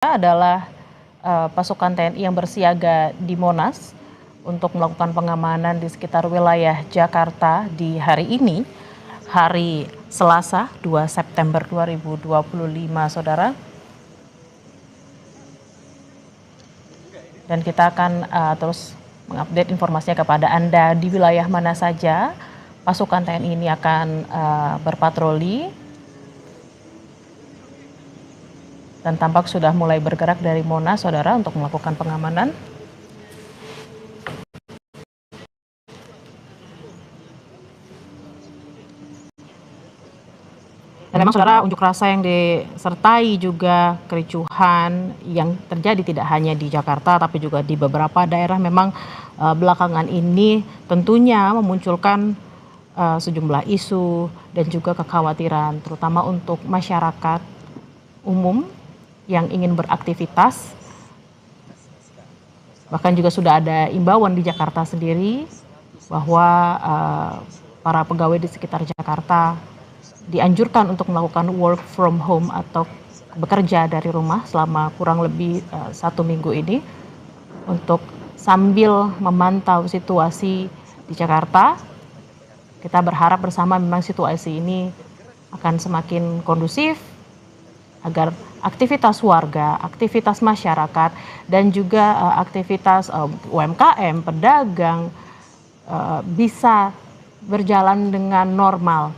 adalah pasukan TNI yang bersiaga di Monas untuk melakukan pengamanan di sekitar wilayah Jakarta di hari ini, hari Selasa 2 September 2025, Saudara. Dan kita akan terus mengupdate informasinya kepada Anda di wilayah mana saja pasukan TNI ini akan berpatroli. Dan tampak sudah mulai bergerak dari Monas, Saudara, untuk melakukan pengamanan. Dan memang, Saudara, unjuk rasa yang disertai juga kericuhan yang terjadi tidak hanya di Jakarta tapi juga di beberapa daerah memang belakangan ini tentunya memunculkan sejumlah isu dan juga kekhawatiran, terutama untuk masyarakat umum yang ingin beraktivitas. Bahkan juga sudah ada imbauan di Jakarta sendiri bahwa para pegawai di sekitar Jakarta dianjurkan untuk melakukan work from home atau bekerja dari rumah selama kurang lebih 1 minggu ini untuk sambil memantau situasi di Jakarta. Kita berharap bersama memang situasi ini akan semakin kondusif agar aktivitas warga, aktivitas masyarakat, dan juga aktivitas UMKM, pedagang bisa berjalan dengan normal.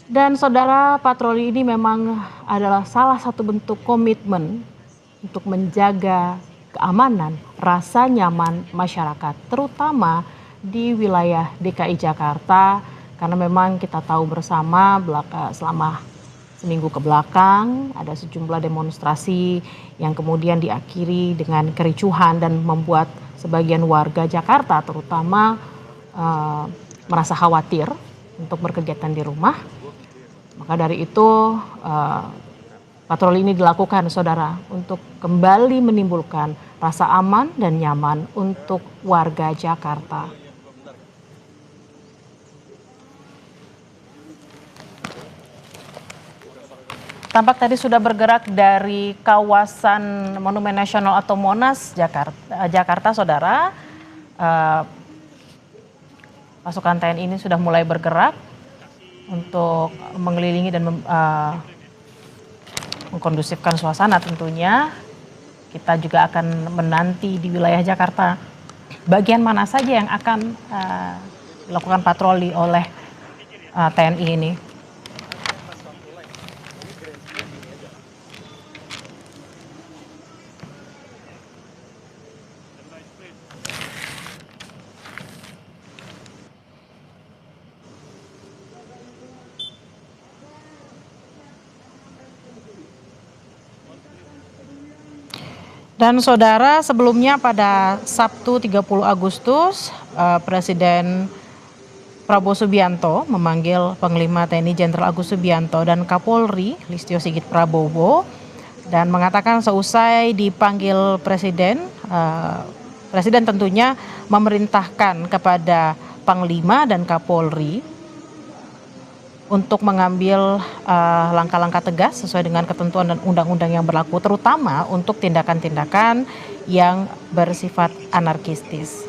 Dan Saudara, patroli ini memang adalah salah satu bentuk komitmen untuk menjaga keamanan, rasa nyaman masyarakat, terutama di wilayah DKI Jakarta, karena memang kita tahu bersama selama seminggu ke belakang ada sejumlah demonstrasi yang kemudian diakhiri dengan kericuhan dan membuat sebagian warga Jakarta terutama merasa khawatir untuk berkegiatan di rumah. Maka dari itu patroli ini dilakukan, Saudara, untuk kembali menimbulkan rasa aman dan nyaman untuk warga Jakarta. Tampak tadi sudah bergerak dari kawasan Monumen Nasional atau Monas, Jakarta, Saudara. Pasukan TNI ini sudah mulai bergerak untuk mengelilingi dan mengkondusifkan suasana tentunya. Kita juga akan menanti di wilayah Jakarta bagian mana saja yang akan dilakukan patroli oleh TNI ini. Dan Saudara, sebelumnya pada Sabtu 30 Agustus, Presiden Prabowo Subianto memanggil Panglima TNI Jenderal Agus Subianto dan Kapolri Listio Sigit Prabowo dan mengatakan seusai dipanggil Presiden, Presiden tentunya memerintahkan kepada Panglima dan Kapolri untuk mengambil langkah-langkah tegas sesuai dengan ketentuan dan undang-undang yang berlaku, terutama untuk tindakan-tindakan yang bersifat anarkistis.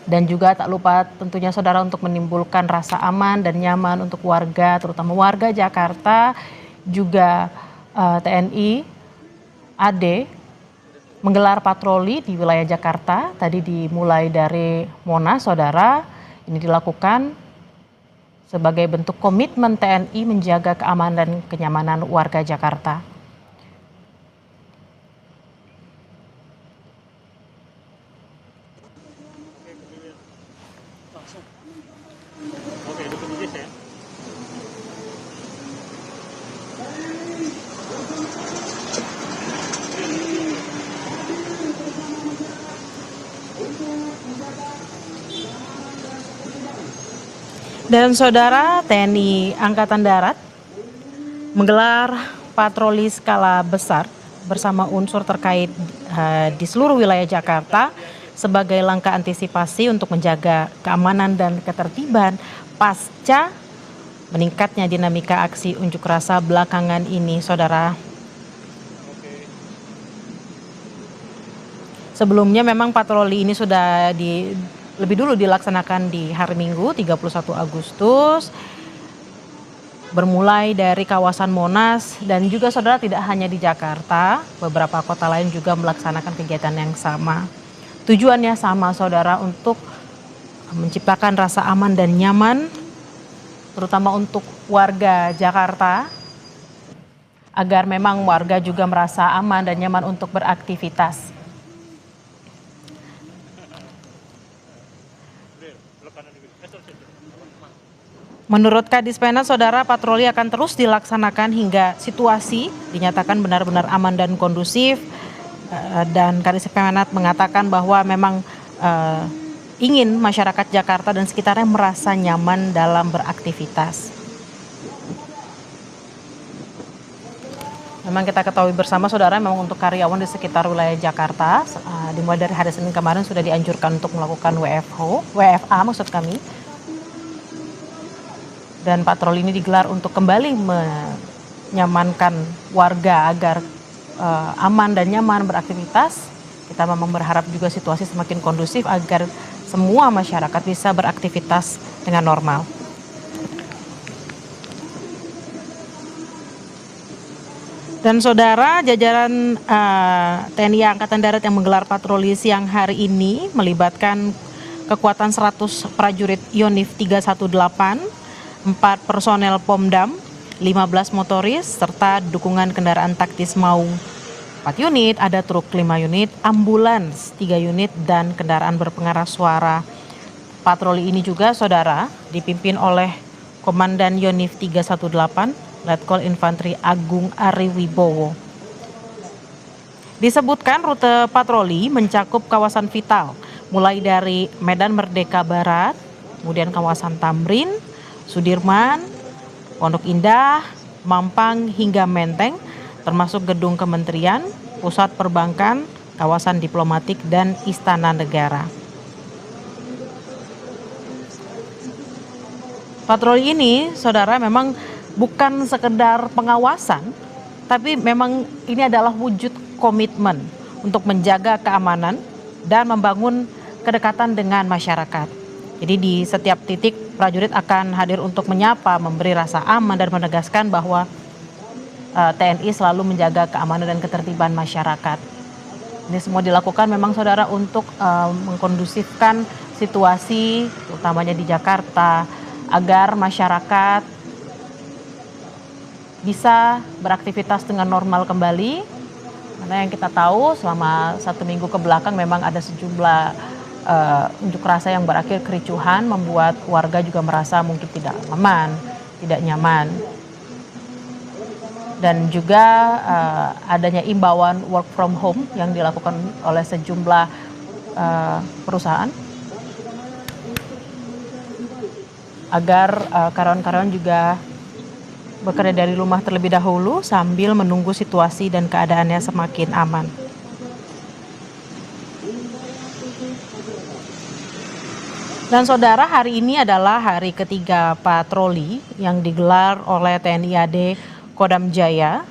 Dan juga tak lupa tentunya, Saudara, untuk menimbulkan rasa aman dan nyaman untuk warga, terutama warga Jakarta. Juga TNI AD menggelar patroli di wilayah Jakarta, tadi dimulai dari Monas, Saudara. Ini dilakukan sebagai bentuk komitmen TNI menjaga keamanan dan kenyamanan warga Jakarta. Dan Saudara, TNI Angkatan Darat menggelar patroli skala besar bersama unsur terkait di seluruh wilayah Jakarta sebagai langkah antisipasi untuk menjaga keamanan dan ketertiban pasca meningkatnya dinamika aksi unjuk rasa belakangan ini, Saudara. Sebelumnya memang patroli ini sudah lebih dulu dilaksanakan di hari Minggu 31 Agustus. Bermulai dari kawasan Monas dan juga Saudara tidak hanya di Jakarta, beberapa kota lain juga melaksanakan kegiatan yang sama. Tujuannya sama Saudara, untuk menciptakan rasa aman dan nyaman terutama untuk warga Jakarta, agar memang warga juga merasa aman dan nyaman untuk beraktivitas. Menurut Kadispenat, Saudara, patroli akan terus dilaksanakan hingga situasi dinyatakan benar-benar aman dan kondusif. Dan Kadispenat mengatakan bahwa memang ingin masyarakat Jakarta dan sekitarnya merasa nyaman dalam beraktivitas. Memang kita ketahui bersama, Saudara, memang untuk karyawan di sekitar wilayah Jakarta, dimulai dari hari Senin kemarin sudah dianjurkan untuk melakukan WFA maksud kami. Dan patroli ini digelar untuk kembali menyamankan warga agar aman dan nyaman beraktivitas. Kita memang berharap juga situasi semakin kondusif agar semua masyarakat bisa beraktivitas dengan normal. Dan Saudara, jajaran TNI Angkatan Darat yang menggelar patroli siang hari ini melibatkan kekuatan 100 prajurit Yonif 318, 4 personel Pomdam, 15 motoris, serta dukungan kendaraan taktis Maung 4 unit, ada truk 5 unit, ambulans 3 unit, dan kendaraan berpengeras suara. Patroli ini juga, Saudara, dipimpin oleh Komandan Yonif 318, Letkol Infantri Agung Ariwibowo. Disebutkan rute patroli mencakup kawasan vital, mulai dari Medan Merdeka Barat, kemudian kawasan Tamrin, Sudirman, Pondok Indah, Mampang hingga Menteng, termasuk gedung kementerian, pusat perbankan, kawasan diplomatik, dan istana negara. Patroli ini, Saudara, memang bukan sekedar pengawasan, tapi memang ini adalah wujud komitmen untuk menjaga keamanan dan membangun kedekatan dengan masyarakat. Jadi di setiap titik prajurit akan hadir untuk menyapa, memberi rasa aman, dan menegaskan bahwa TNI selalu menjaga keamanan dan ketertiban masyarakat. Ini semua dilakukan memang, Saudara, untuk mengkondusifkan situasi, utamanya di Jakarta, agar masyarakat bisa beraktivitas dengan normal kembali. Karena yang kita tahu selama 1 minggu ke belakang memang ada sejumlah unjuk rasa yang berakhir kericuhan, membuat warga juga merasa mungkin tidak aman, tidak nyaman. Dan juga adanya imbauan work from home yang dilakukan oleh sejumlah perusahaan agar karyawan-karyawan juga bekerja dari rumah terlebih dahulu sambil menunggu situasi dan keadaannya semakin aman. Dan Saudara, hari ini adalah hari ketiga patroli yang digelar oleh TNI AD Kodam Jaya.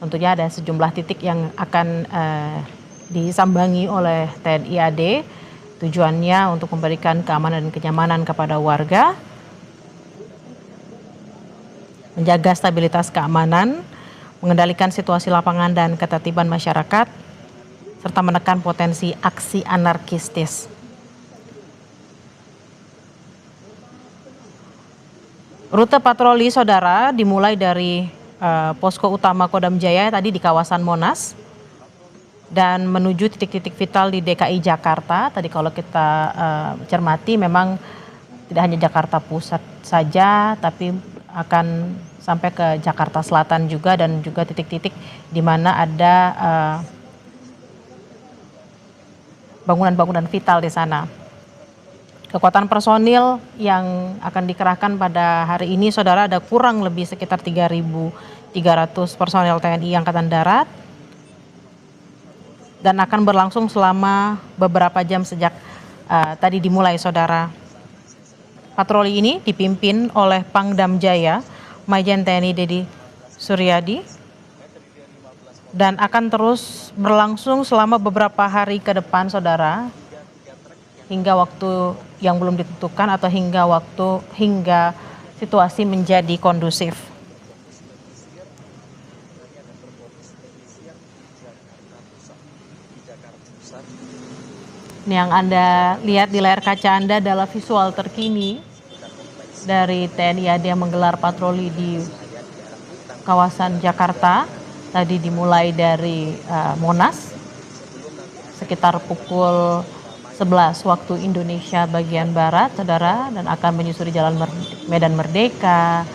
Tentunya ada sejumlah titik yang akan disambangi oleh TNI AD. Tujuannya untuk memberikan keamanan dan kenyamanan kepada warga, menjaga stabilitas keamanan, mengendalikan situasi lapangan dan ketertiban masyarakat, serta menekan potensi aksi anarkistis. Rute patroli, Saudara, dimulai dari posko utama Kodam Jaya tadi di kawasan Monas dan menuju titik-titik vital di DKI Jakarta. Tadi kalau kita cermati memang tidak hanya Jakarta Pusat saja, tapi akan sampai ke Jakarta Selatan juga, dan juga titik-titik di mana ada bangunan-bangunan vital di sana. Kekuatan personil yang akan dikerahkan pada hari ini, Saudara, ada kurang lebih sekitar 3.300 personel TNI Angkatan Darat, dan akan berlangsung selama beberapa jam sejak tadi dimulai, Saudara. Patroli ini dipimpin oleh Pangdam Jaya, Majen TNI Dedi Suryadi, dan akan terus berlangsung selama beberapa hari ke depan, Saudara, hingga waktu yang belum ditentukan atau hingga situasi menjadi kondusif. Ini yang Anda lihat di layar kaca Anda adalah visual terkini dari TNI AD yang menggelar patroli di kawasan Jakarta. Tadi dimulai dari Monas sekitar pukul 11 waktu Indonesia bagian Barat, Saudara, dan akan menyusuri Jalan Medan Merdeka.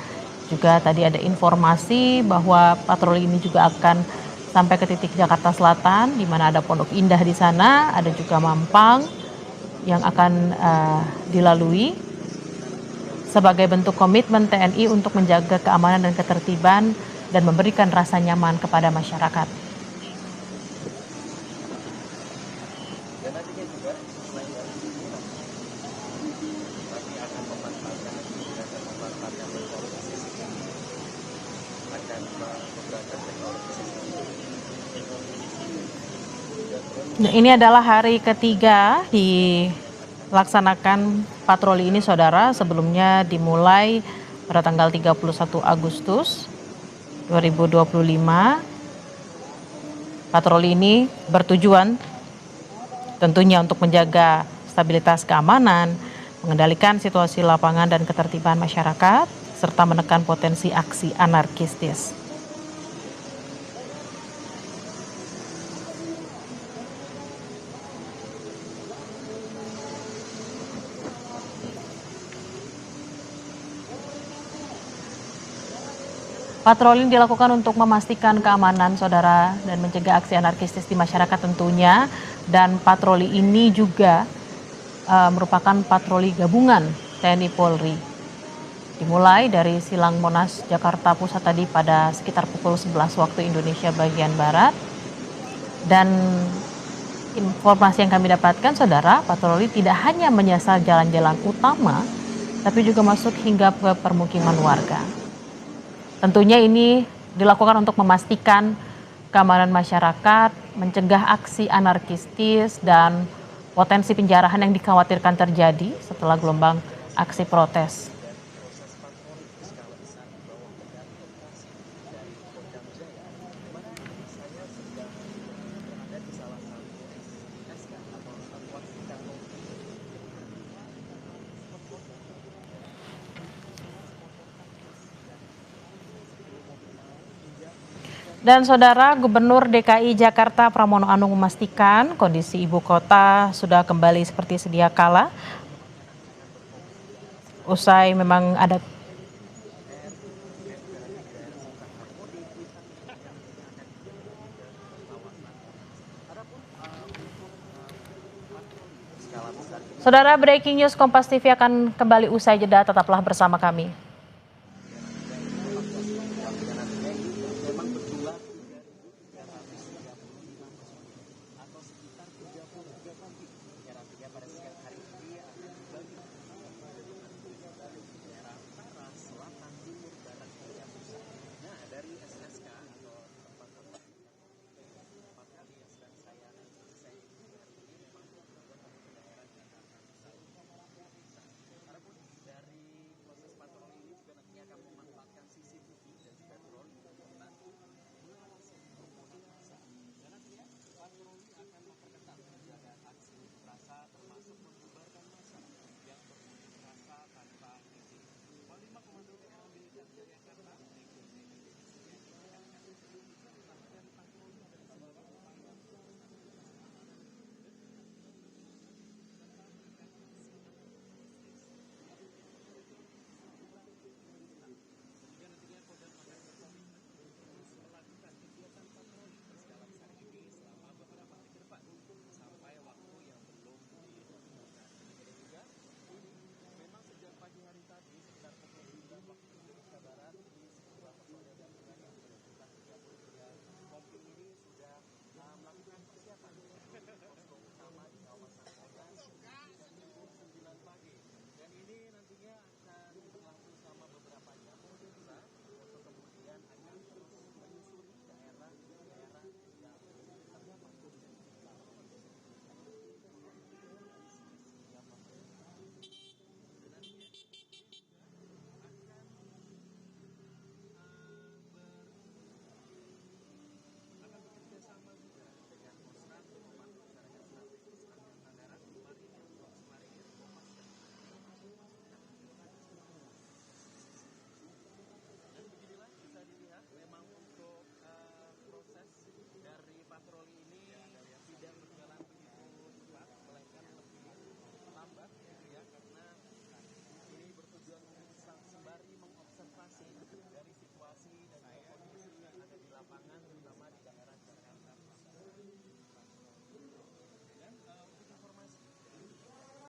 Juga tadi ada informasi bahwa patroli ini juga akan sampai ke titik Jakarta Selatan, di mana ada Pondok Indah di sana, ada juga Mampang yang akan dilalui sebagai bentuk komitmen TNI untuk menjaga keamanan dan ketertiban dan memberikan rasa nyaman kepada masyarakat. Nah, ini adalah hari ketiga dilaksanakan patroli ini, Saudara. Sebelumnya dimulai pada tanggal 31 Agustus 2025. Patroli ini bertujuan tentunya untuk menjaga stabilitas keamanan, mengendalikan situasi lapangan dan ketertiban masyarakat, serta menekan potensi aksi anarkistis. Patroli dilakukan untuk memastikan keamanan, Saudara, dan mencegah aksi anarkistis di masyarakat tentunya. Dan patroli ini juga merupakan patroli gabungan TNI Polri. Dimulai dari Silang Monas, Jakarta Pusat tadi pada sekitar pukul 11 waktu Indonesia bagian Barat. Dan informasi yang kami dapatkan, Saudara, patroli tidak hanya menyasar jalan-jalan utama, tapi juga masuk hingga ke permukiman warga. Tentunya ini dilakukan untuk memastikan keamanan masyarakat, mencegah aksi anarkistis dan potensi penjarahan yang dikhawatirkan terjadi setelah gelombang aksi protes. Dan Saudara, Gubernur DKI Jakarta Pramono Anung memastikan kondisi ibu kota sudah kembali seperti sedia kala. Usai memang ada Saudara, breaking news Kompas TV akan kembali usai jeda, tetaplah bersama kami.